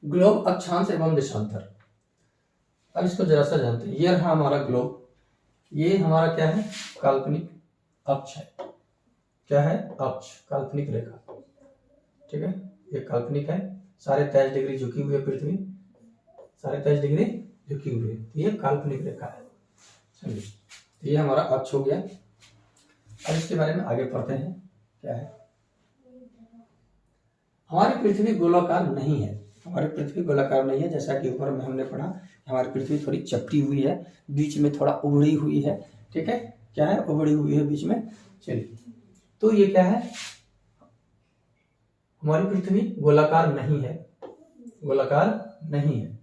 Globe अक्षांश एवं देशांतर। अब इसको जरा सा जानते हैं। ये रहा हमारा ग्लोब, ये हमारा क्या है, काल्पनिक अक्ष है। क्या है, अक्ष, काल्पनिक रेखा, ठीक है। ये काल्पनिक है, सारे 23 डिग्री झुकी हुई है पृथ्वी, सारे 23 डिग्री झुकी हुई है, ये काल्पनिक रेखा है। चलिए, तो ये हमारा अक्ष हो गया। अब इसके बारे में आगे पढ़ते हैं। क्या है, हमारी पृथ्वी गोलाकार नहीं है। हमारी पृथ्वी गोलाकार नहीं है, जैसा कि ऊपर में हमने पढ़ा, हमारी पृथ्वी थोड़ी चपटी हुई है, बीच में थोड़ा उभड़ी हुई है, ठीक है। क्या है, उभड़ी हुई है बीच में। चलिए, तो ये क्या है, हमारी पृथ्वी गोलाकार नहीं है, गोलाकार नहीं है।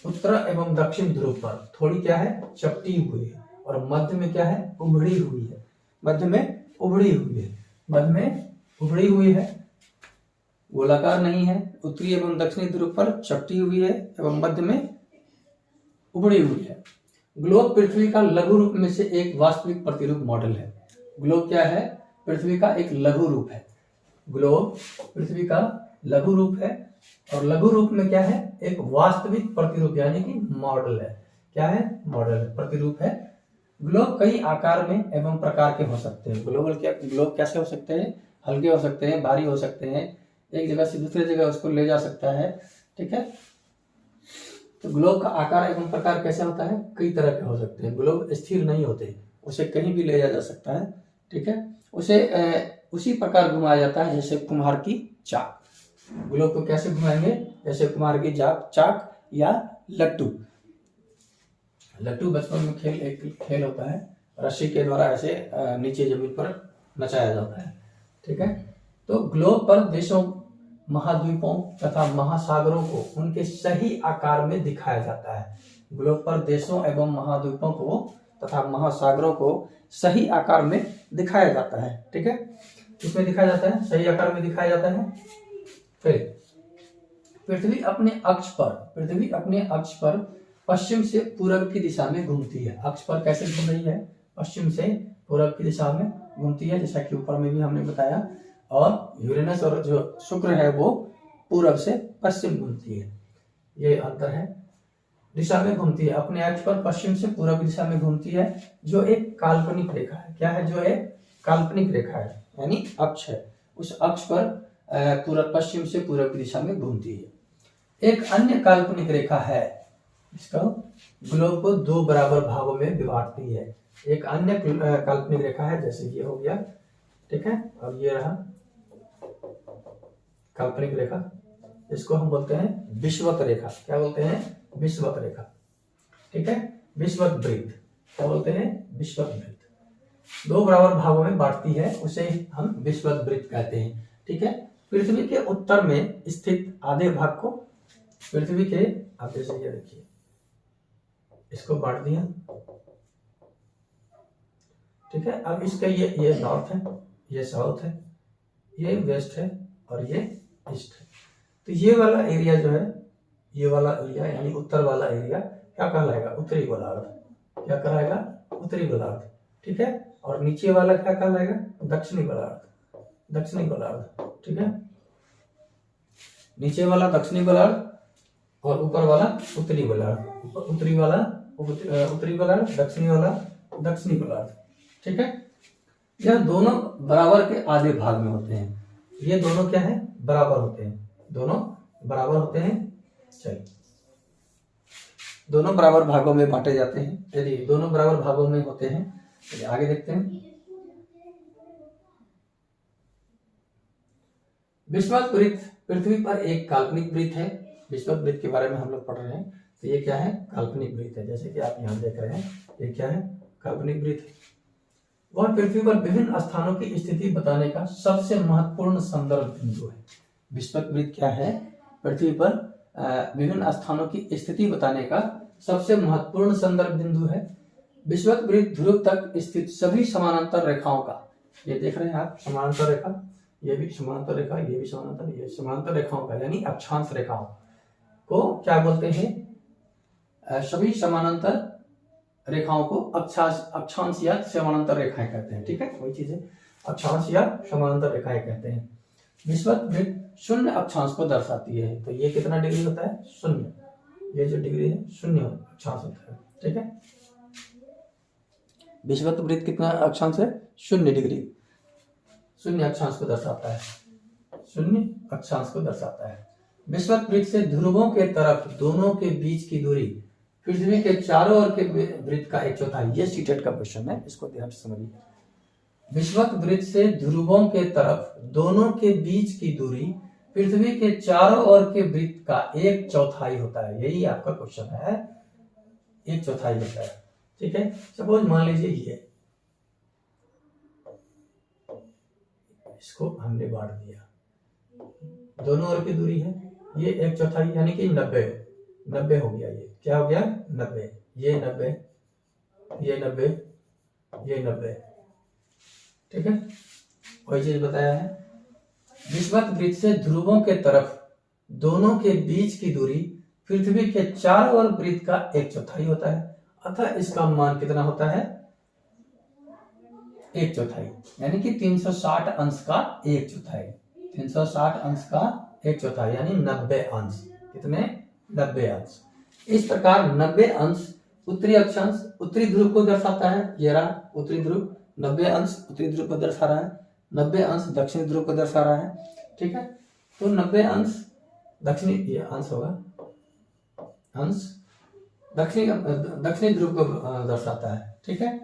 उत्तर एवं दक्षिण ध्रुव पर थोड़ी क्या है, चपटी हुई है, और मध्य में क्या है, उभड़ी हुई है। मध्य में उभड़ी हुई है, मध्य में उभड़ी हुई है, गोलाकार नहीं है। उत्तरी एवं दक्षिणी ध्रुव पर चपटी हुई है एवं मध्य में उभड़ी हुई है। ग्लोब पृथ्वी का लघु रूप में से एक वास्तविक प्रतिरूप मॉडल है। ग्लोब क्या है, पृथ्वी का एक लघु रूप है। ग्लोब पृथ्वी का लघु रूप है, और लघु रूप में क्या है, एक वास्तविक प्रतिरूप यानी कि मॉडल है। क्या है, मॉडल है, प्रतिरूप है। ग्लोब कई आकार में एवं प्रकार के हो सकते हैं। ग्लोब कैसे हो सकते हैं, हल्के हो सकते हैं, भारी हो सकते हैं, एक जगह से दूसरी जगह उसको ले जा सकता है, ठीक है। तो ग्लोब का आकार एवं प्रकार कैसे होता है, कई तरह के हो सकते हैं। ग्लोब स्थिर नहीं होते, उसे कहीं भी ले जाया जा सकता है, ठीक है। उसे उसी प्रकार घुमाया जाता है जैसे कुम्हार की चाक। ग्लोब को कैसे घुमाएंगे, जैसे कुम्हार की चाक या लट्टू। लट्टू बचपन में एक खेल होता है, रस्सी के द्वारा ऐसे नीचे जमीन पर नचाया जाता है, ठीक है। तो ग्लोब पर देशों, महाद्वीपों तथा महासागरों को उनके सही आकार में दिखाया जाता है। ग्लोब पर देशों एवं महाद्वीपों को तथा महासागरों को सही आकार में दिखाया जाता है, ठीक है। किसमें दिखाया जाता है, सही आकार में दिखाया जाता है। फिर पृथ्वी अपने अक्ष पर पश्चिम से पूरब की दिशा में घूमती है। अक्ष पर कैसे घूम रही है, पश्चिम से पूरब की दिशा में घूमती है, जैसा कि ऊपर में भी हमने बताया। और यूरेनस और जो शुक्र है वो पूरब से पश्चिम घूमती है, ये अंतर है। दिशा में घूमती है, अपने अक्ष पर पश्चिम से पूरब की दिशा में घूमती है, जो एक काल्पनिक रेखा है। क्या है, जो एक काल्पनिक रेखा है, यानी अक्ष है। उस अक्ष पर पूरब, पश्चिम से पूरब की दिशा में घूमती है। एक अन्य काल्पनिक रेखा है, इसका ग्लोब को 2 बराबर भागों में विभागती है। एक अन्य काल्पनिक रेखा है, जैसे ये हो गया, ठीक है। अब ये रहा काल्पनिक रेखा, इसको हम बोलते हैं विषुवत रेखा। क्या बोलते हैं, विषुवत रेखा, ठीक है। विषुवत वृत्त, क्या बोलते हैं, विषुवत वृत्त। 2 बराबर भागों में बांटती है, उसे हम विषुवत वृत्त कहते हैं, ठीक है। पृथ्वी के उत्तर में स्थित आधे भाग को पृथ्वी के, आप जैसे ये देखिए, इसको बांट दिया, ठीक है। अब इसका ये नॉर्थ है, ये साउथ है, ये वेस्ट है, और ये ईस्ट है। तो ये वाला एरिया जो है, ये वाला एरिया यानी उत्तर वाला एरिया क्या कहलाएगा, उत्तरी गोलार्ध। क्या कहलाएगा, उत्तरी गोलार्ध, ठीक है। और नीचे वाला क्या कहलाएगा, दक्षिणी गोलार्ध, दक्षिणी गोलार्ध, ठीक है। नीचे वाला दक्षिणी गोलार्ध और ऊपर वाला उत्तरी गोलार्ध। उत्तरी वाला उत्तरी गोलार्ध, दक्षिणी वाला दक्षिणी गोलार्ध, ठीक है। यह दोनों बराबर के आधे भाग में होते हैं। ये दोनों क्या है, बराबर होते हैं, दोनों बराबर होते हैं। चलिए, दोनों बराबर भागों में बांटे जाते हैं। यदि दोनों बराबर भागों में होते हैं, चलिए आगे देखते हैं। विषुवत वृत्त पृथ्वी पर एक काल्पनिक वृत्त है। विषुवत वृत्त के बारे में हम लोग पढ़ रहे हैं, तो ये क्या है, काल्पनिक वृत्त है। जैसे कि आप यहाँ देख रहे हैं, ये क्या है, काल्पनिक वृत्त। वह पृथ्वी पर विभिन्न स्थानों की स्थिति बताने का सबसे महत्वपूर्ण संदर्भ बिंदु है। विषुवत वृत्त क्या है, पृथ्वी पर विभिन्न स्थानों की स्थिति बताने का सबसे महत्वपूर्ण संदर्भ बिंदु है। विषुवत वृत्त ध्रुव तक स्थित सभी समानांतर रेखाओं का, ये देख रहे हैं आप, समानांतर रेखा, ये भी समानांतर रेखा, ये भी समानांतर, ये समानांतर रेखाओं का यानी अक्षांश रेखाओं को क्या बोलते हैं, सभी समानांतर रेखाओं को अक्षांश या समानांतर रेखाएं कहते हैं, ठीक है। वही चीज है, अक्षांश या समानांतर रेखाएं कहते हैं। विषुवत वृत्त शून्य अक्षांश को दर्शाती है। तो ये कितना डिग्री होता है? शून्य। ये जो डिग्री है शून्य अक्षांश होता है। ठीक है, विषुवत वृत्त कितना अक्षांश है? 0 डिग्री, शून्य अक्षांश को दर्शाता है, शून्य अक्षांश को दर्शाता है। विषुवत वृत्त से ध्रुवों के तरफ दोनों के बीच की दूरी पृथ्वी के चारों ओर के वृत्त का 1/4। ये सीटेट का क्वेश्चन है, इसको ध्यान से समझिए। विषुवत वृत्त से ध्रुवों के तरफ दोनों के बीच की दूरी पृथ्वी के चारों ओर के वृत्त का 1/4 होता है। यही आपका क्वेश्चन है, 1/4 होता है। ठीक है, सपोज मान लीजिए ये, इसको हमने बांट दिया, दोनों ओर की दूरी है, ये 1/4 यानी कि 90 हो गया। ये क्या हो गया? 90, ये 90, ये 90, ये 90। ठीक है, वही चीज बताया है। विषुवत वृत्त से ध्रुवों के तरफ दोनों के बीच की दूरी पृथ्वी के चारों ओर वृत्त का 1/4 होता है, अतः इसका मान कितना होता है? 1/4, यानी कि 360 अंश का 1/4, 360 अंश का 1/4 यानी 90 अंश। कितने? 90 अंश। इस प्रकार 90 अंश उत्तरी अक्षांश उत्तरी ध्रुव को दर्शाता है। ये रहा उत्तरी ध्रुव, 90 अंश उत्तरी ध्रुव को दर्शा रहा है, 90 अंश दक्षिणी ध्रुव को दर्शा रहा है। ठीक है, तो 90 अंश दक्षिणी, ये अंश होगा, अंश दक्षिणी ध्रुव को दर्शाता है। ठीक है,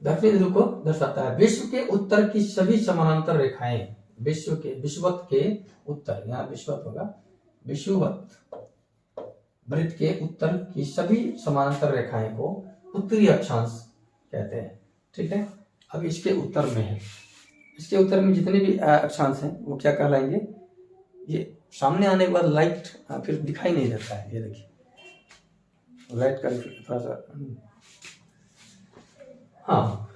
दक्षिणी ध्रुव को दर्शाता है। विश्व के उत्तर की सभी समानांतर रेखाएं, विषुवत के उत्तर, यहाँ विषुवत होगा, विषुवत वृत्त के उत्तर की सभी समानांतर रेखाएं को उत्तरी अक्षांश कहते हैं। ठीक है, अब इसके उत्तर में है, इसके उत्तर में जितने भी अक्षांश हैं वो क्या कहलाएंगे? ये सामने आने के बाद लाइट फिर दिखाई नहीं देता है, ये देखिए लाइट का थोड़ा सा। हाँ,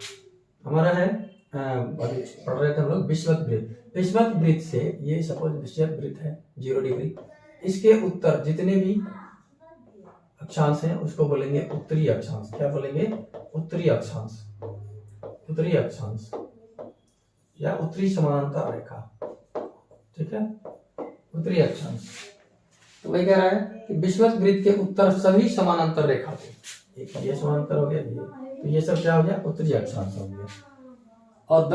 हमारा है पढ़ रहे थे हम लोग विषुवत वृत्त। विषुवत वृत्त से ये सपोज विषुवत वृत्त है 0 डिग्री, इसके उत्तर जितने भी अक्षांश हैं उसको बोलेंगे उत्तरी अक्षांश। क्या बोलेंगे? उत्तरी अक्षांश, उत्तरी अक्षांश या उत्तरी समानांतर रेखा। ठीक है, उत्तरी अक्षांश। तो वही कह रहा है कि विषुवत वृत्त के उत्तर सभी समानांतर रेखा को, एक ये समानांतर हो गया, तो ये सब क्या हो गया? उत्तरी अक्षांश हो गया। और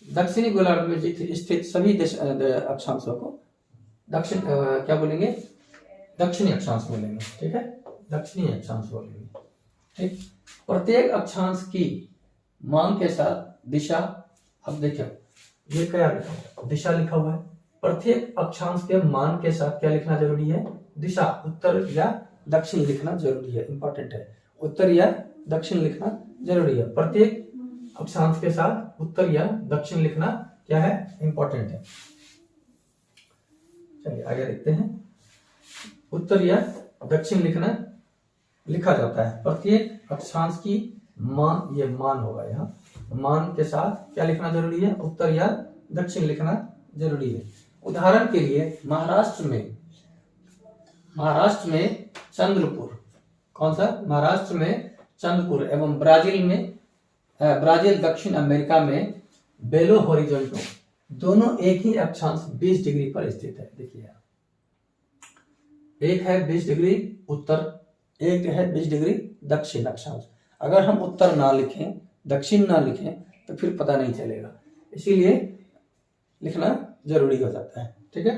दक्षिणी गोलार्ध में स्थित सभी अक्षांशों को दक्षिण क्या बोलेंगे? दक्षिणी अक्षांश बोलेंगे। ठीक है, दक्षिणी अक्षांश बोलेंगे। ठीक, प्रत्येक अक्षांश की मान के साथ दिशा, अब देखिए ये क्या लिखा हुआ? दिशा लिखा हुआ है। प्रत्येक अक्षांश के मान के साथ क्या लिखना जरूरी है? दिशा, उत्तर या दक्षिण लिखना जरूरी है, इंपॉर्टेंट है। उत्तर या दक्षिण लिखना जरूरी है। प्रत्येक अक्षांश के साथ उत्तर या दक्षिण लिखना क्या है? इंपॉर्टेंट है। चलिए आगे देखते हैं। उत्तर या दक्षिण लिखा जाता है। प्रत्येक अक्षांश की मान, ये मान होगा यहाँ, मान के साथ क्या लिखना जरूरी है? उत्तर या दक्षिण लिखना जरूरी है। उदाहरण के लिए महाराष्ट्र में चंद्रपुर, कौन सा? महाराष्ट्र में चंद्रपुर एवं ब्राजील दक्षिण अमेरिका में बेलो होरिजोंटो, दोनों एक ही अक्षांश 20 डिग्री पर स्थित है। देखिए एक है 20 डिग्री उत्तर, एक है 20 डिग्री दक्षिण अक्षांश। अगर हम उत्तर ना लिखें, दक्षिण ना लिखें तो फिर पता नहीं चलेगा, इसीलिए लिखना जरूरी हो जाता है। ठीक है,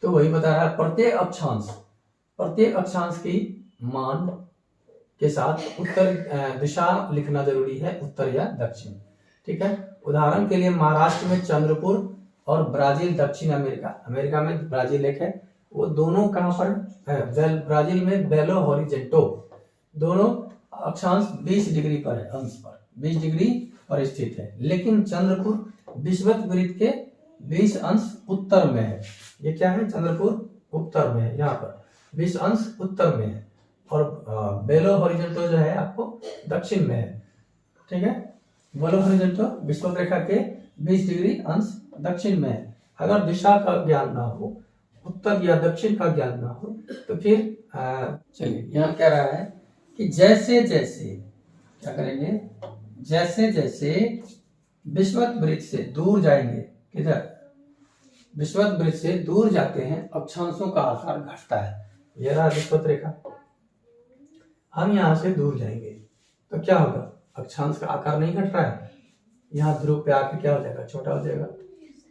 तो वही बता रहा है प्रत्येक अक्षांश की मान के साथ उत्तर दिशा लिखना जरूरी है, उत्तर या दक्षिण। ठीक है, उदाहरण के लिए महाराष्ट्र में चंद्रपुर और ब्राजील दक्षिण अमेरिका में ब्राजील एक है, वो दोनों कहां पर है? ब्राजील में बेलो होरिजेंटो, दोनों अक्षांश 20 डिग्री पर है, अंश पर 20 डिग्री पर स्थित है। लेकिन चंद्रपुर विषुवत वृत्त के 20 अंश उत्तर में है। ये क्या है? चंद्रपुर उत्तर में है, यहाँ पर 20 अंश उत्तर में है, और बेलो होरिजेंटो जो है आपको दक्षिण में है। ठीक है, बेलो होरिजेंटो विषुवत रेखा के 20 डिग्री अंश दक्षिण में है। अगर दिशा का ज्ञान ना हो, उत्तर या दक्षिण का ज्ञान ना हो, तो फिर चलिए यहाँ कह रहा है कि जैसे जैसे क्या करेंगे? जैसे जैसे विषुवत वृत्त से दूर जाएंगे, किधर, विषुवत वृत्त से दूर जाते हैं, अक्षांशों का आकार घटता है। यह रहा विषुवत रेखा। हम यहां से दूर जाएंगे तो क्या होगा, अक्षांश का आकार नहीं घट रहा है, यहाँ ध्रुव पे आके क्या हो जाएगा, छोटा हो जाएगा।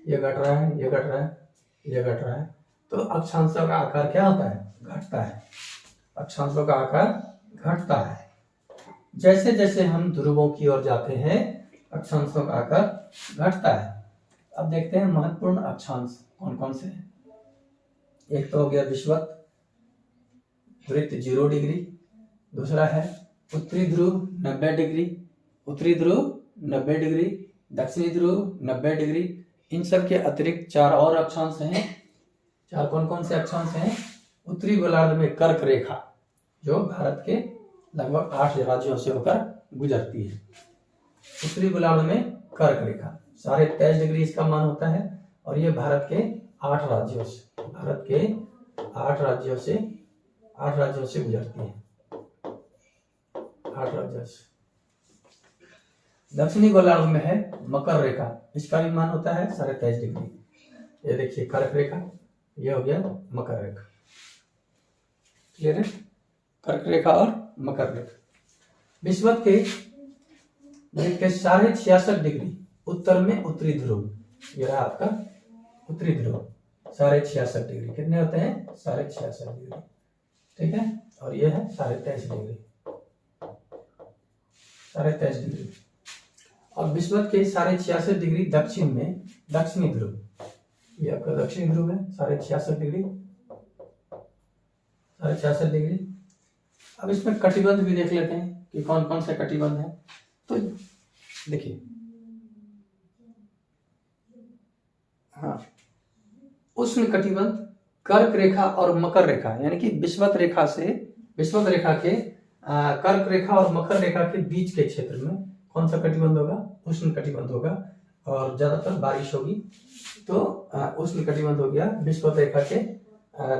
ये घट रहा है, ये घट रहा है, ये घट रहा है, तो अक्षांशों का आकार क्या होता है, घटता है। अक्षांशों का आकार घटता है। जैसे जैसे हम ध्रुवों की ओर जाते हैं, अक्षांशों का आकार घटता है। अब देखते हैं महत्वपूर्ण अक्षांश कौन कौन से हैं। एक तो हो गया विषुवत वृत्त 0 डिग्री, दूसरा है उत्तरी ध्रुव 90 डिग्री, उत्तरी ध्रुव 90 डिग्री, दक्षिणी ध्रुव 90 डिग्री। इन सब के अतिरिक्त 4 और अक्षांश हैं। 4 कौन कौन से अक्षांश हैं। उत्तरी गोलार्ध में कर्क रेखा, जो भारत के लगभग 8 राज्यों से होकर गुजरती है। उत्तरी गोलार्ध में कर्क रेखा 23.5 डिग्री इसका मान होता है, और ये भारत के 8 राज्यों से, भारत के 8 राज्यों से गुजरती है, 8 राज्यों से। दक्षिणी गोलार्ध में है मकर रेखा, इसका भी मान होता है 23.5 डिग्री। ये देखिए कर्क रेखा, ये हो गया मकर रेखा। क्लियर है, कर्क रेखा और मकर रेखा। विषुवत के 66.5 डिग्री उत्तर में उत्तरी ध्रुव, ये रहा आपका उत्तरी ध्रुव 66.5 डिग्री। कितने होते हैं, 66.5 डिग्री, ठीक है। और ये है 23.5 डिग्री, 23.5 डिग्री। और विषुवत के 66.5 डिग्री दक्षिण में दक्षिणी ध्रुव, ये आपका दक्षिणी ध्रुव है 66.5 डिग्री, 66.5 डिग्री। अब इसमें कटिबंध भी देख लेते हैं कि कौन कौन से कटिबंध है। तो देखिए, हाँ, उष्ण कटिबंध कर्क रेखा और मकर रेखा, यानी कि विषुवत रेखा के कर्क रेखा और मकर रेखा के बीच के क्षेत्र में कौन सा कटिबंध होगा, उष्ण कटिबंध होगा, और ज्यादातर बारिश होगी। तो उष्ण कटिबंध हो गया विषुवत रेखा के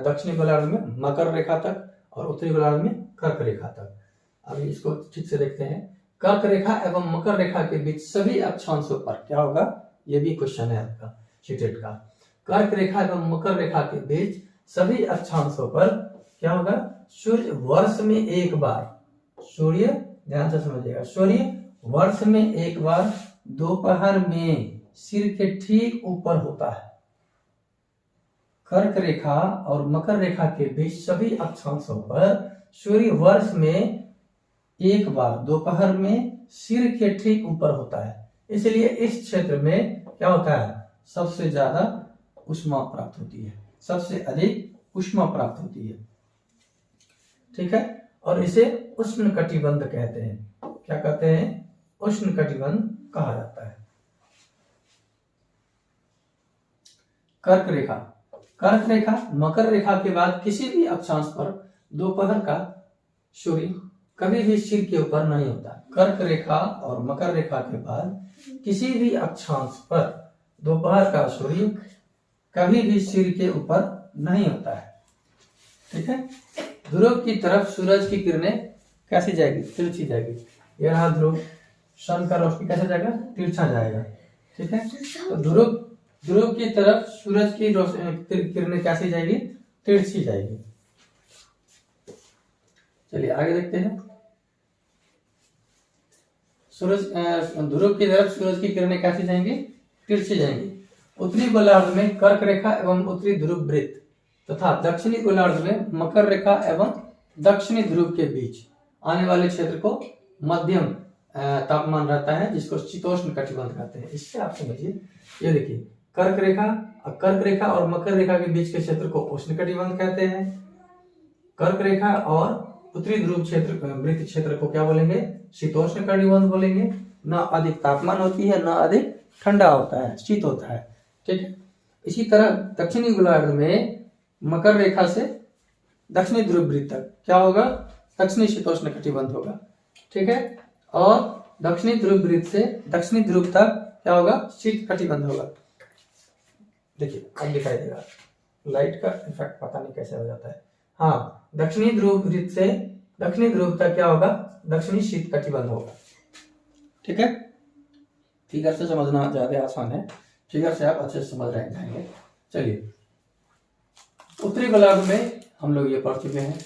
दक्षिणी गोलार्ध में मकर रेखा तक और उत्तरी गोलार्ध में कर्क रेखा तक। अभी इसको ठीक से देखते हैं। कर्क रेखा एवं मकर रेखा के बीच सभी अक्षांशों पर क्या होगा, ये भी क्वेश्चन है आपका सीटेट का। कर्क रेखा एवं मकर रेखा के बीच सभी अक्षांशों पर क्या होगा, सूर्य वर्ष में एक बार, सूर्य ध्यान से समझिएगा, सूर्य वर्ष में एक बार दोपहर में सिर के ठीक ऊपर होता है। कर्क रेखा और मकर रेखा के बीच सभी अक्षांशों पर सूर्य वर्ष में एक बार दोपहर में सिर के ठीक ऊपर होता है। इसलिए इस क्षेत्र में क्या होता है, सबसे ज्यादा ऊष्मा प्राप्त होती है, सबसे अधिक ऊष्मा प्राप्त होती है, ठीक है। और इसे उष्ण कटिबंध कहते हैं। क्या कहते हैं, उष्ण कटिबंध कहा जाता है। कर्क रेखा मकर रेखा के बाद किसी भी अक्षांश पर दोपहर का सूर्य कभी भी सिर के ऊपर नहीं होता। कर्क रेखा और मकर रेखा के बाद किसी भी अक्षांश पर दोपहर का सूर्य कभी भी सिर के ऊपर नहीं होता है, ठीक है। ध्रुव की तरफ सूरज की किरणें कैसी जाएगी, तिरछी जाएगी। यह रहा ध्रुव, सन का रोशनी कैसे जाएगा, तिरछा जाएगा, ठीक है। तो ध्रुव की तरफ सूरज की किरणें कैसी जाएगी, तिरछी जाएगी। चलिए आगे देखते हैं। ध्रुव की तरफ सूरज की किरणें कैसी जाएंगी, तिरछी जाएंगी। उत्तरी गोलार्ध में कर्क रेखा एवं उत्तरी ध्रुव वृत्त तथा दक्षिणी गोलार्ध में मकर रेखा एवं दक्षिणी ध्रुव के बीच आने वाले क्षेत्र को मध्यम तापमान रहता है, जिसको शीतोष्ण कटिबंध कहते हैं। इससे आप समझिए, ये देखिए कर्क रेखा और मकर रेखा के बीच के क्षेत्र को उष्ण कटिबंध कहते हैं। कर्क रेखा और उत्तरी ध्रुव क्षेत्र वृत्त क्षेत्र को क्या बोलेंगे, शीतोष्ण कटिबंध बोलेंगे। न अधिक तापमान होती है, न अधिक ठंडा होता है, शीत होता है, ठीक है। इसी तरह दक्षिणी गोलार्ध में मकर रेखा से दक्षिणी ध्रुव वृत्त तक क्या होगा, दक्षिणी शीतोष्ण कटिबंध होगा, ठीक है। और दक्षिणी ध्रुव वृत्त से दक्षिणी ध्रुव तक क्या होगा, शीत कटिबंध होगा। देखिए अब दिखाई देगा, लाइट का इफेक्ट पता नहीं कैसे हो जाता है। हाँ, दक्षिणी ध्रुव वृत्त से दक्षिणी ध्रुव तक क्या होगा, दक्षिणी शीत कटिबंध होगा, ठीक है, फिगर से समझना ज्यादा आसान है, फिगर से आप अच्छे से समझ रहे जाएंगे। चलिए, उत्तरी गोलार्ध में हम लोग ये पढ़ चुके हैं,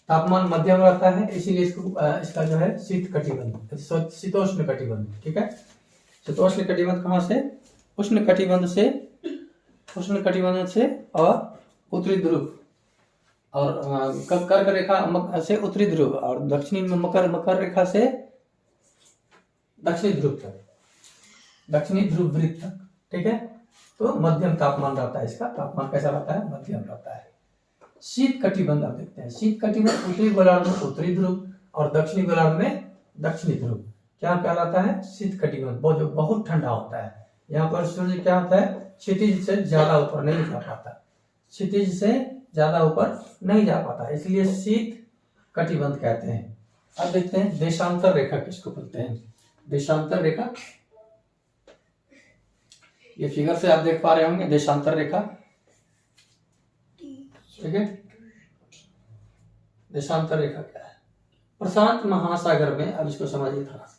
तापमान मध्यम रहता है, इसीलिए इसका जो है शीत कटिबंध, शीतोष्ण कटिबंध। ठीक है, शीतोष्ण कटिबंध कहाँ से? उष्ण कटिबंध से, उष्ण कटिबंध से और उत्तरी ध्रुव और कर्क रेखा से उत्तरी ध्रुव और दक्षिणी में मकर रेखा से दक्षिणी ध्रुव तक, दक्षिणी ध्रुव वृत्त तक। ठीक है, तो मध्यम तापमान रहता है, इसका तापमान कैसा रहता है? मध्यम रहता है। शीत कटिबंध आप देखते हैं, शीत कटिबंध उत्तरी गोलार्ध में उत्तरी ध्रुव और दक्षिणी गोलार्ध में दक्षिणी ध्रुव, क्या कहलाता है? शीत कटिबंध, जो बहुत ठंडा होता है। यहाँ पर सूर्य क्या होता है? क्षितिज से ज्यादा ऊपर नहीं जा पाता, क्षितिज से ज्यादा ऊपर नहीं जा पाता, इसलिए शीत कटिबंध कहते हैं। अब देखते हैं देशांतर रेखा किसको बोलते हैं? देशांतर रेखा, ये फिगर से आप देख पा रहे होंगे देशांतर रेखा। ठीक है, देशांतर रेखा क्या है? प्रशांत महासागर में, अब इसको समझिए थोड़ा सा,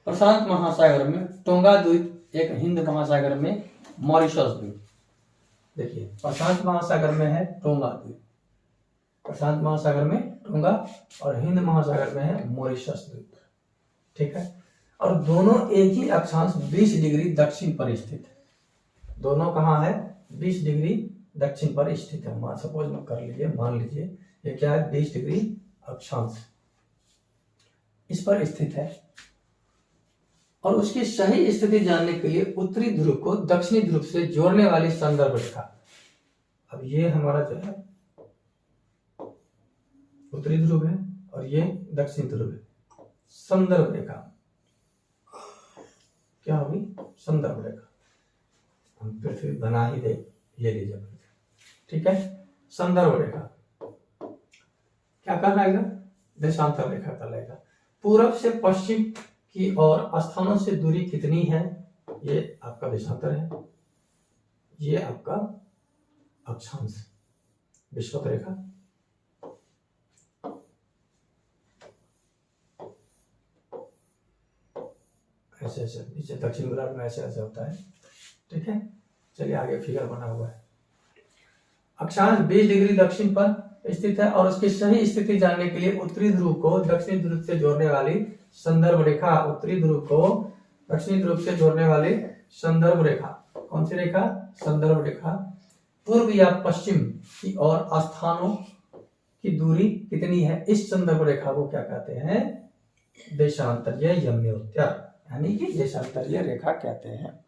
प्रशांत महासागर में टोंगा द्वीप, एक हिंद महासागर में मॉरिशस द्वीप। देखिए, प्रशांत महासागर में है टोंगा द्वीप, प्रशांत महासागर में टोंगा और हिंद महासागर में है मॉरिशस द्वीप। ठीक है, और दोनों एक ही अक्षांश 20 डिग्री दक्षिण पर स्थित है। दोनों कहाँ है? 20 डिग्री दक्षिण पर स्थित है। सपोज में कर लीजिए, मान लीजिए ये क्या है? 20 डिग्री अक्षांश इस पर स्थित है, और उसकी सही स्थिति जानने के लिए उत्तरी ध्रुव को दक्षिणी ध्रुव से जोड़ने वाली संदर्भ रेखा, अब ये हमारा जो है उत्तरी ध्रुव है और ये दक्षिणी ध्रुव है, संदर्भ रेखा क्या होगी? संदर्भ रेखा। हम पृथ्वी बना ही दे, ये लीजिए। ठीक है, संदर्भ रेखा क्या कहलाएगा? देशांतर रेखा कहलाएगा। पूरब से पश्चिम की ओर स्थानों से दूरी कितनी है? ये आपका देशांतर है, ये आपका अक्षांश, विषुवत रेखा। ऐसे ऐसे नीचे दक्षिण गोलार्ध में ऐसे ऐसे होता है। ठीक है, चलिए आगे फिगर बना हुआ है। अक्षांश 20 डिग्री दक्षिण पर स्थित है और उसकी सही स्थिति जानने के लिए उत्तरी ध्रुव को दक्षिणी ध्रुव से जोड़ने वाली संदर्भ रेखा, उत्तरी ध्रुव को दक्षिणी ध्रुव से जोड़ने वाली संदर्भ रेखा, कौन सी रेखा? संदर्भ रेखा। पूर्व या पश्चिम की ओर स्थानों की दूरी कितनी है? इस संदर्भ रेखा को क्या कहते हैं? देशांतरीय यम्योत्तर, यानी कि देशांतरीय रेखा कहते हैं।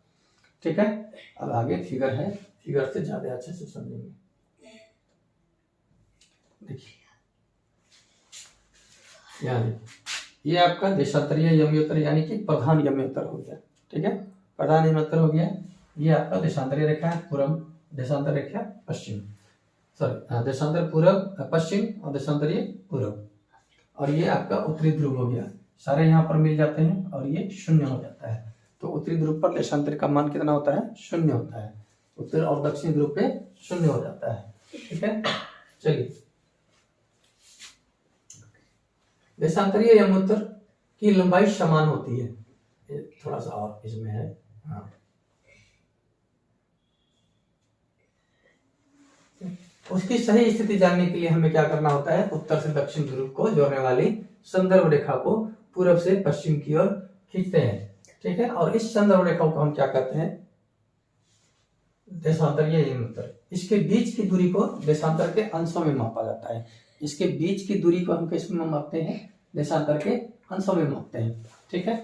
ठीक है, अब आगे फिगर है, फिगर से ज्यादा अच्छे से समझेंगे। देखिए, यानी ये आपका देशांतरीय यम्योत्तर यानी कि प्रधान यम्योत्तर हो गया। ठीक है, प्रधान यम्योत्तर हो गया। ये आपका देशांतरीय रेखा है, पूर्व देशांतर रेखा पश्चिम, सॉरी देशांतर पूर्व पश्चिम और देशांतरीय पूर्व, और ये आपका उत्तरी ध्रुव हो गया। सारे यहाँ पर मिल जाते हैं और ये शून्य हो जाता है। तो उत्तरी ध्रुव पर देशांतर का मान कितना होता है? शून्य होता है। उत्तर और दक्षिणी ध्रुव पे शून्य हो जाता है। ठीक है, चलिए, देशांतरीय यम्योत्तर की लंबाई समान होती है, थोड़ा सा और इसमें है। हाँ, उसकी सही स्थिति जानने के लिए हमें क्या करना होता है? उत्तर से दक्षिण ध्रुव को जोड़ने वाली संदर्भ रेखा को पूर्व से पश्चिम की ओर खींचते हैं। ठीक है, और इस संदर्भ रेखा को हम क्या कहते हैं? देशांतरीय यम्योत्तर। इसके बीच की दूरी को देशांतर के अंशों में मापा जाता है। इसके बीच की दूरी को हम किस में मापते हैं? देशांतर के अंशों में मापते हैं। ठीक है,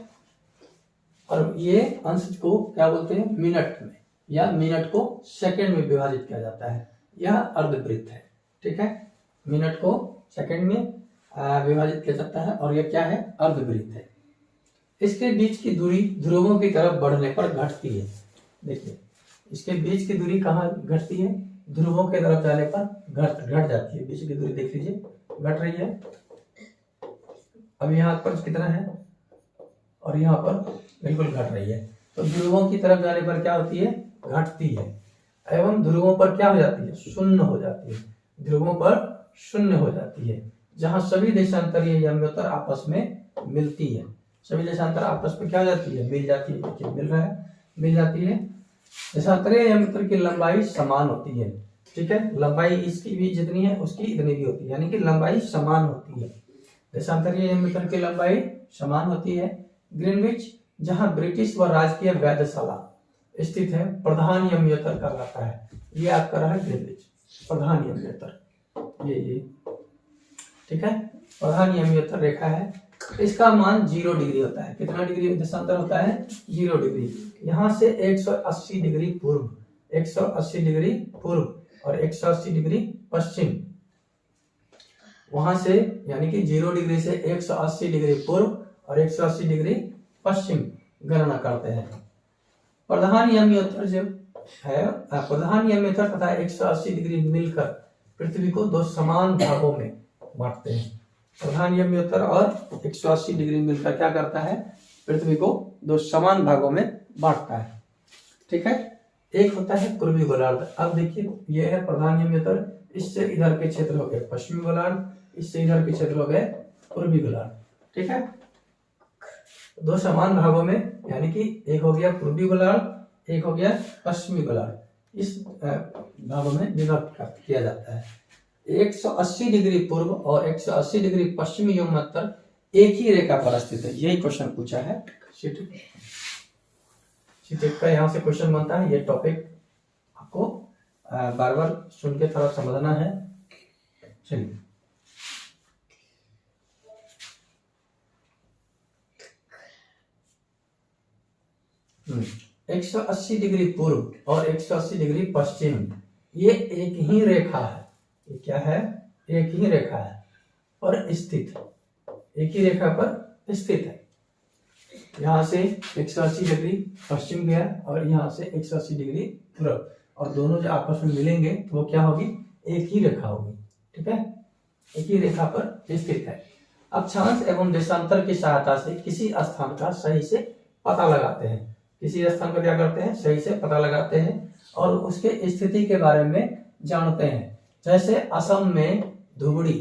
और ये अंश को क्या बोलते हैं? मिनट में, या मिनट को सेकंड में विभाजित किया जाता है। यह अर्धवृत्त है। ठीक है, मिनट को सेकंड में विभाजित किया जाता है और यह क्या है? अर्धवृत्त है। इसके बीच की दूरी ध्रुवों की तरफ बढ़ने पर घटती है। देखिए, इसके बीच की दूरी कहाँ घटती है? ध्रुवों के तरफ जाने पर घट जाती है। बीच की दूरी देख लीजिए, घट रही है। अब यहाँ पर कितना है और यहाँ पर बिल्कुल घट रही है। तो ध्रुवों की तरफ जाने पर क्या होती है? घटती है, एवं ध्रुवों पर क्या हो जाती है? शून्य हो जाती है। ध्रुवों पर शून्य हो जाती है, जहां सभी देशांतरीय यम्योत्तर आपस में मिलती है। सभी देशांतर आपस में क्या हो जाती है, मिल जाती है। देखिए मिल रहा है, मिल जाती है। देशांतरीय यंत्र की लंबाई समान होती है, ठीक है, लंबाई इसकी भी जितनी है उसकी इतनी भी होती है, यानी कि लंबाई समान होती है। देशांतरीय यंत्र की लंबाई समान होती है। ग्रीनविच, जहां ब्रिटिश व राजकीय वेधशाला स्थित है, प्रधान यमयंत्र कहलाता है। ये आपका रहा ग्रीनविच, प्रधान यमयंत्र, ये ठीक है, प्रधान यमयंत्र रेखा है। इसका मान 0 डिग्री होता है। कितना डिग्री देशांतर होता है? 0 डिग्री। यहाँ से 180 डिग्री पूर्व, 180 डिग्री पूर्व और 180 डिग्री पश्चिम, वहां से यानी कि 0 डिग्री से 180 डिग्री पूर्व और 180 डिग्री पश्चिम गणना करते हैं। प्रधान यमयंत्र जो है, प्रधान यमयंत्र तथा 180 डिग्री मिलकर पृथ्वी को 2 समान भागों में बांटते हैं। प्रधान यमयंत्र और 180 डिग्री मिलकर क्या करता है? पृथ्वी को 2 समान भागों में बांटता है, ठीक है। एक होता है पूर्वी गोलार्ध। अब देखिए ये है प्रधान यमयंत्र, इससे इधर के क्षेत्र हो गए पश्चिमी गोलार्ध, इससे इधर के क्षेत्र हो गए पूर्वी गोलार्ध, ठीक है। 2 समान भागों में, यानी कि एक हो गया पूर्वी गोलार्ध, एक हो गया पश्चिमी गोलार्ध। इस भागों में विभक्त किया जाता है। 180 डिग्री पूर्व और 180 डिग्री पश्चिमी यमयंत्र एक ही रेखा पर स्थित है। यही क्वेश्चन पूछा है सीटेट का, यहाँ से क्वेश्चन बनता है। ये टॉपिक आपको बार बार सुन के थोड़ा समझना है। चलिए, हम्म, 180 डिग्री पूर्व और 180 डिग्री पश्चिम, ये एक ही रेखा है। ये क्या है? एक ही रेखा है पर स्थित, एक ही रेखा पर स्थित है। यहाँ से 180 डिग्री पश्चिम गया और यहाँ से 180 डिग्री पूर्व, और दोनों जो आपस में मिलेंगे तो वो क्या होगी? एक ही रेखा होगी, ठीक है, एक ही रेखा पर स्थित है। अक्षांश एवं देशांतर की सहायता से किसी स्थान का सही से पता लगाते हैं। किसी स्थान का क्या करते हैं? सही से पता लगाते हैं और उसके स्थिति के बारे में जानते हैं। जैसे असम में धुबड़ी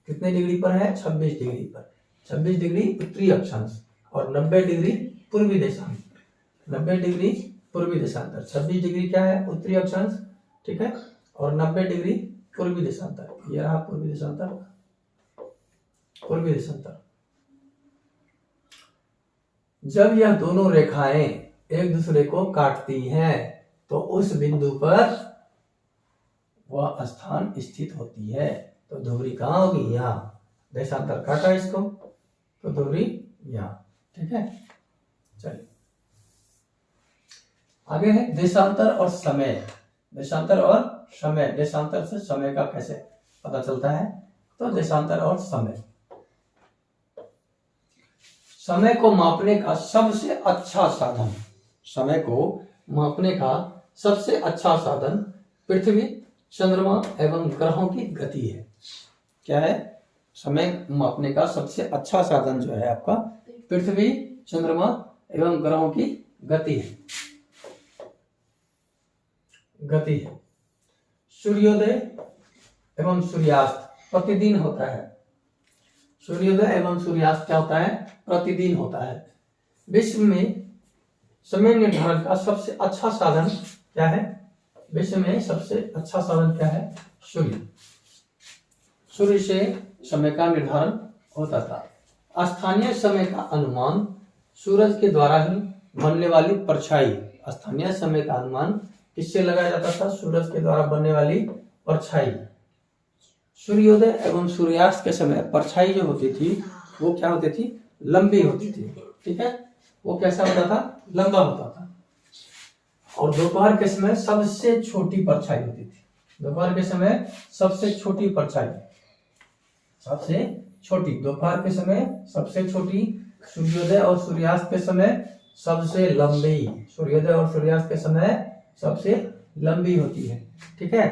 कितने डिग्री पर है? 26 डिग्री पर। 26 डिग्री उत्तरी अक्षांश और 90 डिग्री पूर्वी देशांतर। 90 डिग्री पूर्वी देशांतर, 26 डिग्री क्या है? उत्तरी अक्षांश, ठीक है, और 90 डिग्री पूर्वी देशांतर। यह रहा पूर्वी देशांतर, पूर्वी देशांतर। जब यह दोनों रेखाएं एक दूसरे को काटती हैं तो उस बिंदु पर वह स्थान स्थित होती है। तो धुबरी कहाँ होगी? यहाँ। देशांतर काटा इसको तो धुबरी यहाँ, ठीक है। चलिए आगे है देशांतर और समय। देशांतर और समय, देशांतर से समय का कैसे पता चलता है? तो देशांतर और समय, समय को मापने का सबसे अच्छा साधन, समय को मापने का सबसे अच्छा साधन पृथ्वी, चंद्रमा एवं ग्रहों की गति है। क्या है? समय मापने का सबसे अच्छा साधन जो है आपका पृथ्वी, चंद्रमा एवं ग्रहों की गति है, गति है। सूर्योदय एवं सूर्यास्त प्रतिदिन होता है। सूर्योदय एवं सूर्यास्त क्या होता है? प्रतिदिन होता है। विश्व में समय निर्धारण का सबसे अच्छा साधन क्या है? विश्व में सबसे अच्छा साधन क्या है? सूर्य। सूर्य से समय का निर्धारण होता था। स्थानीय समय का अनुमान सूरज के द्वारा ही बनने वाली परछाई, स्थानीय समय का अनुमान किससे लगाया जाता था? सूरज के द्वारा बनने वाली परछाई। सूर्योदय एवं सूर्यास्त के समय परछाई जो होती थी वो क्या होती थी? लंबी होती थी, ठीक है। वो कैसा होता था? लंबा होता था। और दोपहर के समय सबसे छोटी परछाई होती थी। दोपहर के समय सबसे छोटी परछाई, सबसे छोटी, दोपहर के समय सबसे छोटी, सूर्योदय और सूर्यास्त के समय सबसे लंबी, सूर्योदय और सूर्यास्त के समय सबसे लंबी होती है, ठीक है।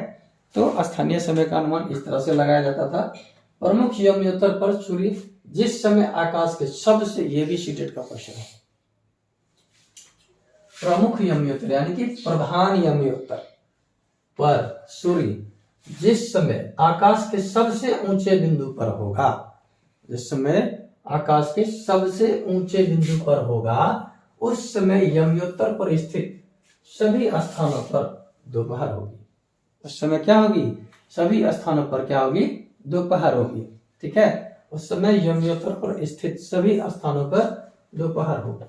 तो स्थानीय समय का अनुमान इस तरह से लगाया जाता था। प्रमुख यमयंत्र पर सूर्य जिस समय आकाश के सबसे, ये भी सीटेट का क्वेश्चन है, प्रमुख यमयंत्र यानी कि प्रधान यमयंत्र पर सूर्य जिस समय आकाश के सबसे ऊंचे बिंदु पर होगा, जिस समय आकाश के सबसे ऊंचे बिंदु पर होगा, उस समय यमयोत्तर पर स्थित सभी स्थानों पर दोपहर होगी। उस समय क्या होगी? सभी स्थानों पर क्या होगी? दोपहर होगी। ठीक है, उस समय यमयोत्तर पर स्थित सभी स्थानों पर दोपहर होगी।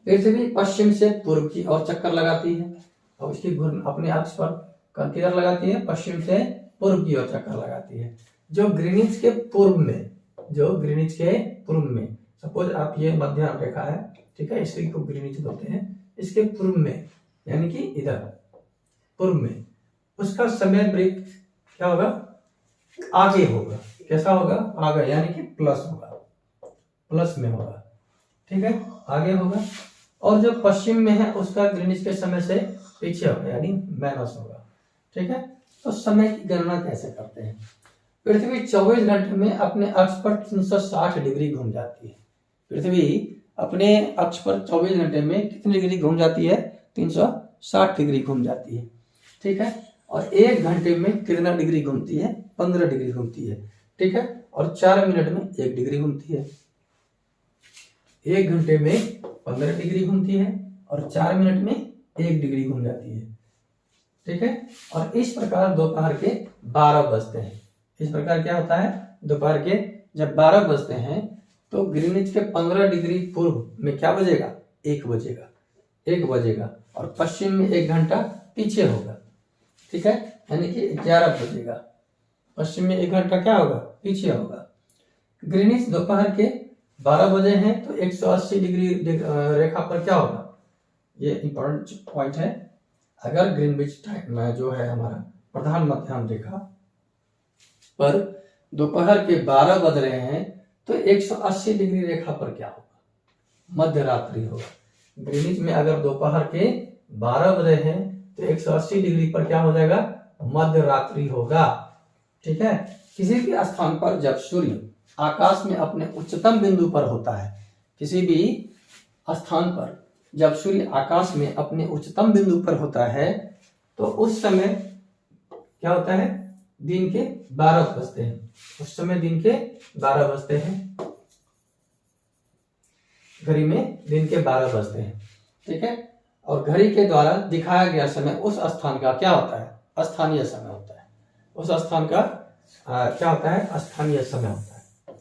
पृथ्वी पश्चिम से पूर्व की ओर चक्कर लगाती है और उसकी घूर्णन अपने अक्ष पर किधर लगाती है? पश्चिम से पूर्व की ओर चक्कर लगाती है। जो ग्रीनिच के पूर्व में, जो ग्रीनिच के पूर्व में, सपोज आप ये मध्य रेखा है, ठीक है, इसी को ग्रीनिच बोलते हैं, इसके पूर्व में यानी कि इधर पूर्व में, उसका समय वृत्त क्या होगा? आगे होगा। कैसा होगा? आगे, यानी कि प्लस होगा, प्लस में होगा। ठीक है, आगे होगा। और जो पश्चिम में है उसका ग्रीनिच के समय से पीछे होगा, यानी माइनस होगा। ठीक है, तो समय की गणना कैसे करते हैं? पृथ्वी 24 घंटे में अपने अक्ष पर 360 डिग्री घूम जाती है। पृथ्वी अपने अक्ष पर 24 घंटे में कितनी डिग्री घूम जाती है? 360 डिग्री घूम जाती है। ठीक है, और 1 घंटे में कितना डिग्री घूमती है? 15 डिग्री घूमती है। ठीक है, और 4 मिनट में 1 डिग्री घूमती है। 1 घंटे में 15 डिग्री घूमती है और 4 मिनट में 1 डिग्री घूम जाती है। ठीक है, और इस प्रकार दोपहर के 12 बजते हैं। इस प्रकार क्या होता है? दोपहर के जब 12 बजते हैं तो ग्रीनिच के 15 डिग्री पूर्व में क्या बजेगा? 1 बजेगा, 1 बजेगा, और पश्चिम में 1 घंटा पीछे होगा। ठीक है, यानी कि 11 बजेगा। पश्चिम में 1 घंटा क्या होगा? पीछे होगा। ग्रीनिच दोपहर के 12 बजे हैं तो 180 डिग्री रेखा पर क्या होगा? ये इंपॉर्टेंट पॉइंट है। अगर ग्रीनविच टाइम में जो है हमारा प्रधान मध्याह्न रेखा पर दोपहर के 12 बज रहे हैं तो 180 डिग्री रेखा पर क्या होगा? मध्य रात्रि होगा। ग्रीनिच में अगर दोपहर के 12 बजे हैं तो 180 डिग्री पर क्या हो जाएगा? मध्य रात्रि होगा। ठीक है, किसी भी स्थान पर जब सूर्य आकाश में अपने उच्चतम बिंदु पर होता है, किसी भी स्थान पर जब सूर्य आकाश में अपने उच्चतम बिंदु पर होता है तो उस समय क्या होता है? दिन के 12 बजते हैं। उस समय दिन के 12 बजते हैं, घड़ी में दिन के 12 बजते हैं। ठीक है, और घड़ी के द्वारा दिखाया गया समय उस स्थान का क्या होता है? स्थानीय समय होता है। उस स्थान का क्या होता है? स्थानीय समय होता है।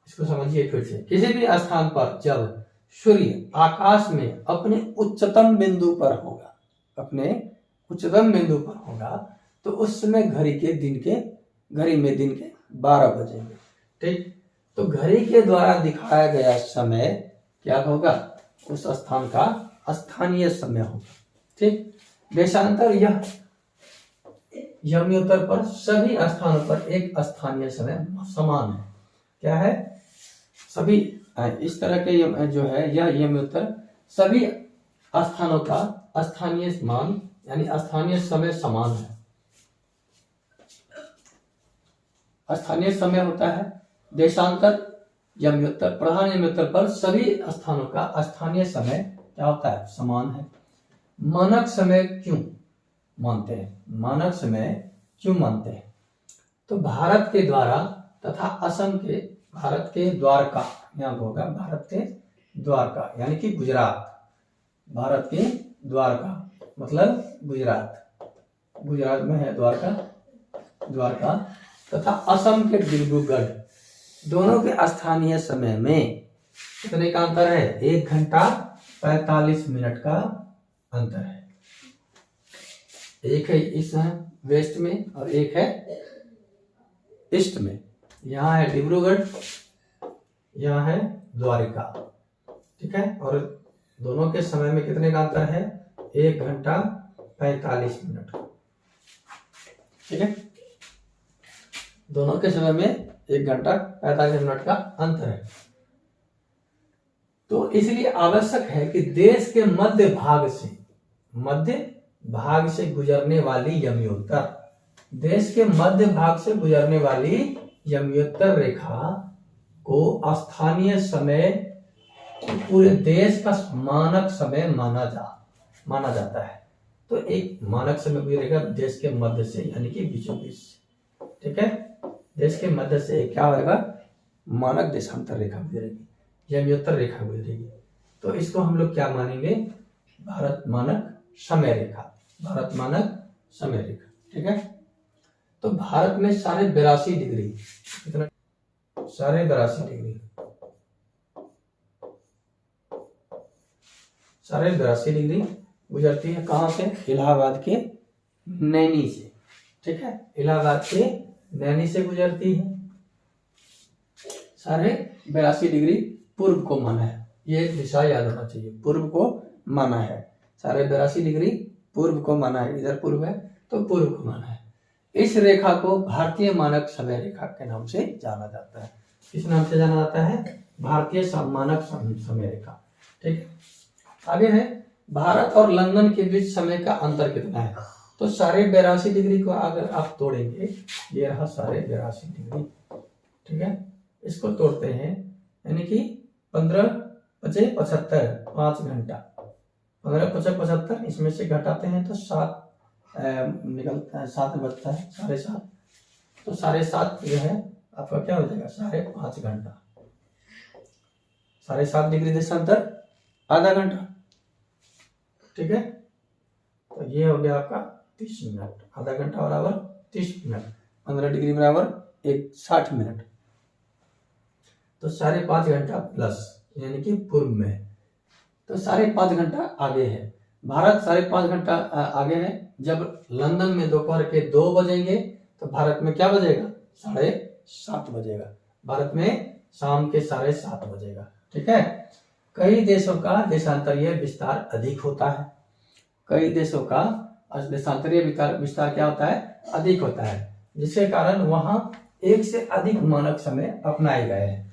इसको समझिए फिर से। किसी भी स्थान पर जब सूर्य आकाश में अपने उच्चतम बिंदु पर होगा, अपने उच्चतम बिंदु पर होगा तो उस समय घड़ी में दिन के 12 बजेंगे। ठीक, तो घड़ी के द्वारा दिखाया गया समय क्या होगा? उस स्थान का स्थानीय समय होगा। ठीक, देशांतर यह यमयोत्तर पर सभी स्थानों पर एक स्थानीय समय समान है। क्या है? सभी इस तरह के जो है यह यमयोत्तर सभी स्थानों का स्थानीय मान यानी स्थानीय समय समान है। स्थानीय समय होता है। देशांतर यमयोत्तर प्रधान यमयोत्तर पर सभी स्थानों का स्थानीय समय क्या होता है? समान है। मानक समय क्यों मानते हैं? मानक समय क्यों मानते हैं? तो भारत के द्वारा तथा असम के भारत के द्वारका, यहाँ होगा भारत के द्वारका यानी कि गुजरात, भारत के द्वारका मतलब गुजरात में है द्वारका तथा असम के डिब्रूगढ़, दोनों के स्थानीय समय में कितने का अंतर है? 1 घंटा 45 मिनट का अंतर है। एक है इस वेस्ट में और एक है ईस्ट में। यहाँ है डिब्रूगढ़, यहाँ है द्वारका। ठीक है, और दोनों के समय में कितने का अंतर है? 1 घंटा 45 मिनट। ठीक है, दोनों के समय में 1 घंटा 45 मिनट का अंतर है। तो इसलिए आवश्यक है कि देश के मध्य भाग से गुजरने वाली यमयोत्तर, देश के मध्य भाग से गुजरने वाली यमयोत्तर रेखा को स्थानीय समय पूरे देश का मानक समय माना जाता है। तो एक मानक समय गुजरेगा देश के मध्य से यानी कि बीचों बीच। ठीक है, देश के मध्य से क्या होगा, मानक देशांतर रेखा गुजरेगी या व्युत्तर रेखा गुजरेगी। तो इसको हम लोग क्या मानेंगे, भारत मानक समय रेखा, भारत मानक समय रेखा। ठीक है, तो भारत में 82.5 डिग्री, कितना, 82.5 डिग्री, 82.5 डिग्री गुजरती है कहाँ से, इलाहाबाद के नैनी से। ठीक है, इलाहाबाद के नैनी से गुजरती है। 82.5 डिग्री पूर्व को माना है, ये दिशा याद होना चाहिए, पूर्व को माना है। 82.5 डिग्री पूर्व को माना है, इधर पूर्व है तो पूर्व को माना है। इस रेखा को भारतीय मानक समय रेखा के नाम से जाना जाता है। किस नाम से जाना जाता है, भारतीय मानक समय रेखा। ठीक है, आगे है भारत और लंदन के बीच समय का अंतर कितना है। तो 82.5 डिग्री को अगर आप तोड़ेंगे, ये रहा 82.5 डिग्री। ठीक है, इसको तोड़ते हैं यानी कि 15×5 = 75, 5 घंटा, 15×5 = 75, इसमें से घटाते हैं तो 7 निकलता है, 7 बचता है, 7.5, तो 7.5 जो है आपका क्या हो जाएगा, 5.5 घंटा। 7.5 डिग्री देशांतर आधा घंटा। ठीक है, तो ये हो गया आपका 30 मिनट, आधा घंटा बराबर 30 मिनट, 15 डिग्री बराबर 60 मिनट, तो 5.5 घंटा प्लस यानी कि पूर्व में, तो 5.5 घंटा आगे है। भारत 5.5 घंटा आगे है। जब लंदन में दोपहर के 2 बजेंगे तो भारत में क्या बजेगा, 7:30 बजेगा, भारत में शाम के 7:30 बजेगा। ठीक है, कई देशों का देशांतरीय विस्तार अधिक होता है, कई देशों का देशांतरीय विस्तार क्या होता है, अधिक होता है, जिसके कारण वहां एक से अधिक मानक समय अपनाए गए हैं।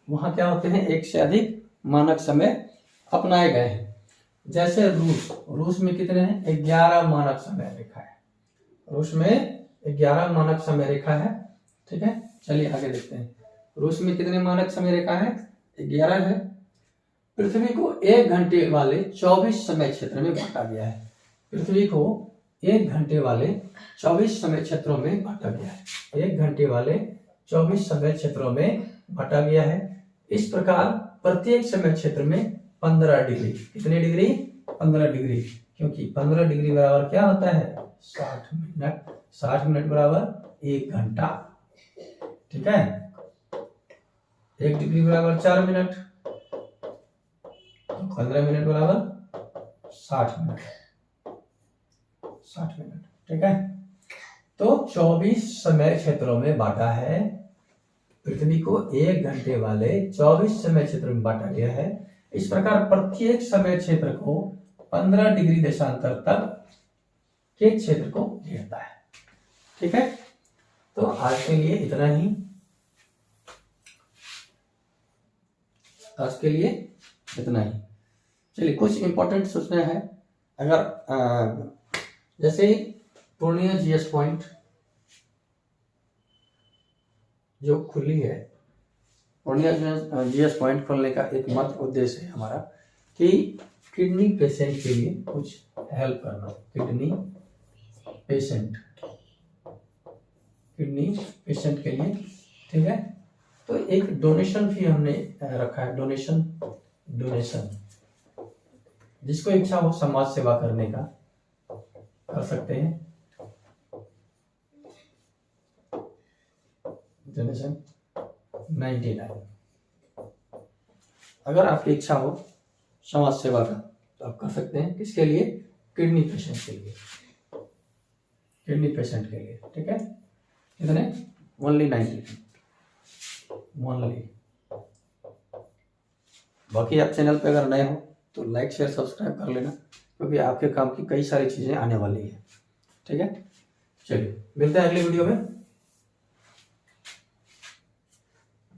वहां क्या होते हैं, एक से अधिक मानक समय अपनाए गए हैं। जैसे रूस में कितने हैं, 11 मानक समय रेखा है, रूस में 11 मानक समय रेखा है। ठीक है, चलिए आगे देखते हैं, रूस में कितने मानक समय रेखा है, 11 है। पृथ्वी को 1 घंटे वाले 24 समय क्षेत्र में बांटा गया है, पृथ्वी को 1 घंटे वाले 24 समय क्षेत्रों में बांटा गया है, 1 घंटे वाले 24 समय क्षेत्रों में बांटा गया है। इस प्रकार प्रत्येक समय क्षेत्र में 15 डिग्री, कितने डिग्री, 15 डिग्री, क्योंकि 15 डिग्री बराबर क्या होता है, 60 मिनट, 60 मिनट बराबर 1 घंटा। ठीक है, 1 डिग्री बराबर 4 मिनट, 15 मिनट बराबर 60 मिनट, 60 मिनट। ठीक है, तो 24 समय क्षेत्रों में बांटा है, पृथ्वी को 1 घंटे वाले 24 समय क्षेत्र में बांटा गया है। इस प्रकार प्रत्येक समय क्षेत्र को 15 डिग्री देशांतर तक के क्षेत्र को घेरता है। ठीक है, तो आज के लिए इतना ही, आज के लिए इतना ही। चलिए कुछ इंपॉर्टेंट सोचना है, अगर जैसे पूर्णिया जीएस पॉइंट जो खुली है, पूर्णिया जीएस पॉइंट खोलने का एक मुख्य उद्देश्य है हमारा कि किडनी पेशेंट के लिए कुछ हेल्प करना, किडनी पेशेंट के लिए। ठीक है, तो एक डोनेशन भी हमने रखा है, डोनेशन जिसको इच्छा हो समाज सेवा करने का कर सकते हैं। डोनेशन 99, अगर आपकी इच्छा हो समाज सेवा का तो आप कर सकते हैं। किसके लिए, किडनी पेशेंट के लिए, किडनी पेशेंट के लिए। ठीक है, कितने, ओनली 90 ओनली। बाकी आप चैनल पे अगर नए हो तो लाइक शेयर सब्सक्राइब कर लेना, क्योंकि आपके काम की कई सारी चीजें आने वाली है। ठीक है, चलिए मिलते हैं अगली वीडियो में।